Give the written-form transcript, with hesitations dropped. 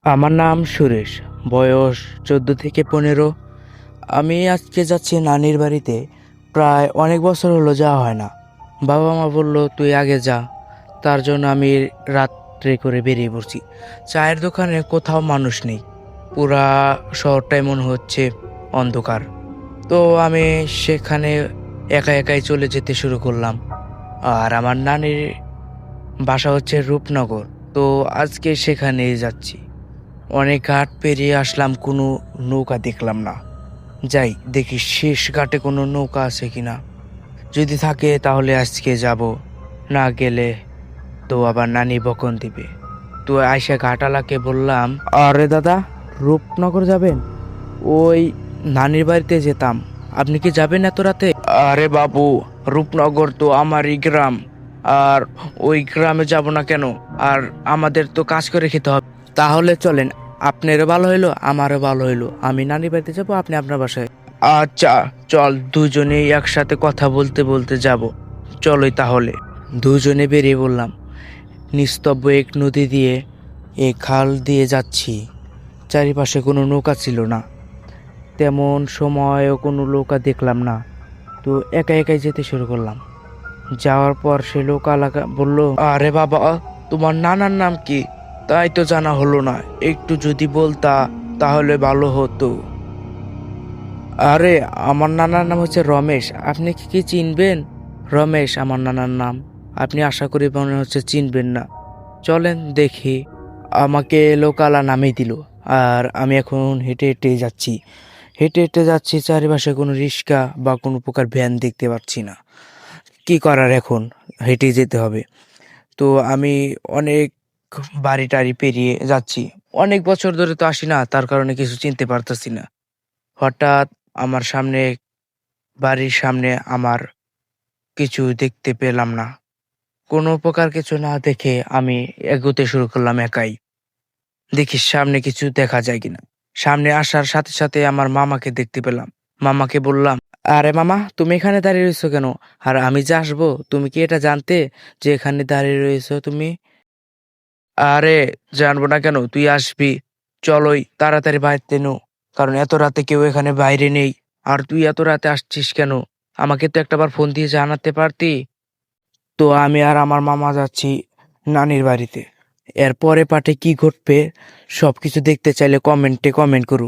আমার নাম সুরেশ। বয়স 14 থেকে 15। আমি আজকে যাচ্ছি নানির বাড়িতে। প্রায় অনেক বছর হলো যাওয়া হয় না। বাবা মা বলল তুই আগে যা। তার জন্য আমি রাত্রে করে বেরিয়ে পড়ছি। চায়ের দোকানে কোথাও মানুষ নেই। পুরা শহরটাই মনে হচ্ছে অন্ধকার। তো আমি সেখানে একা একাই চলে যেতে শুরু করলাম। আর আমার নানির বাসা হচ্ছে রূপনগর। তো আজকে সেখানেই যাচ্ছি। অনেক ঘাট পেরিয়ে আসলাম, কোনো নৌকা দেখলাম না। যাই দেখি শেষ ঘাটে কোনো নৌকা আছে কিনা। যদি থাকে তাহলে আজকে যাব, না গেলে তো আবার নানি বকন দিবে। তো আয়সা ঘাটালাকে বললাম, আরে দাদা, রূপনগর যাবেন? ওই নানির বাড়িতে যেতাম। আপনি কি যাবেন এত রাতে? আরে বাবু, রূপনগর তো আমারই গ্রাম। আর ওই গ্রামে যাব না কেন? আর আমাদের তো কাজ করে খেতে হবে। তাহলে চলেন, আপনারও ভালো হইলো আমারও ভালো হইলো। আমি নানির বাড়িতে যাবো, আপনি আপনার বাসায়। আচ্ছা, চল দুজনেই একসাথে কথা বলতে বলতে যাব। চলোই তাহলে। দুজনে বেরিয়ে বললাম। নিস্তব্ধ এক নদী দিয়ে, এক খাল দিয়ে যাচ্ছি। চারিপাশে কোনো নৌকা ছিল না। তেমন সময়ও কোনো নৌকা দেখলাম না। তো একা একাই যেতে শুরু করলাম। যাওয়ার পর সে লোক আলাকা বলল, আরে বাবা, তোমার নানার নাম কি? তাই তো জানা হলো না। একটু যদি বলতা তাহলে ভালো হতো। আরে, আমার নানার নাম হচ্ছে রমেশ। আপনি কি চিনবেন? রমেশ আমার নানার নাম। আপনি আশা করি মনে হচ্ছে চিনবেন না। চলেন দেখি। আমাকে লোকালা নামিয়ে দিল। আর আমি এখন হেঁটে হেঁটে যাচ্ছি। হেঁটে হেঁটে যাচ্ছি, চারিপাশে কোনো রিক্সা বা কোনো প্রকার ভ্যান দেখতে পাচ্ছি না। কি করার এখন, হেঁটে যেতে হবে। তো আমি অনেক বাড়ি টাড়ি পেরিয়ে যাচ্ছি। অনেক বছর ধরে তো আসি না, তার কারণে কিছু চিনতে পারতেছি না। হঠাৎ আমার সামনে, বাড়ির সামনে আমার কিছু দেখতে পেলাম না। কোনো প্রকার কিছু না দেখে আমি এগোতে শুরু করলাম একাই। দেখি সামনে কিছু দেখা যায় কিনা। সামনে আসার সাথে সাথে আমার মামাকে দেখতে পেলাম। মামাকে বললাম, আরে মামা, তুমি এখানে দাঁড়িয়ে রয়েছো কেন? আর আমি যে আসবো, তুমি কি এটা জানতে যে এখানে দাঁড়িয়ে রয়েছো তুমি? আরে, জানবো না কেন, তুই আসবি। চলোই তাড়াতাড়ি বাড়িতে নো, কারণ এত রাতে কেউ এখানে বাইরে নেই। আর তুই এত রাতে আসছিস কেন? আমাকে তো একটাবার ফোন দিয়ে জানাতে পারতি। তো আমি আর আমার মামা যাচ্ছি নানির বাড়িতে। এরপরে পাঠে কি ঘটবে সবকিছু দেখতে চাইলে কমেন্টে কমেন্ট করু।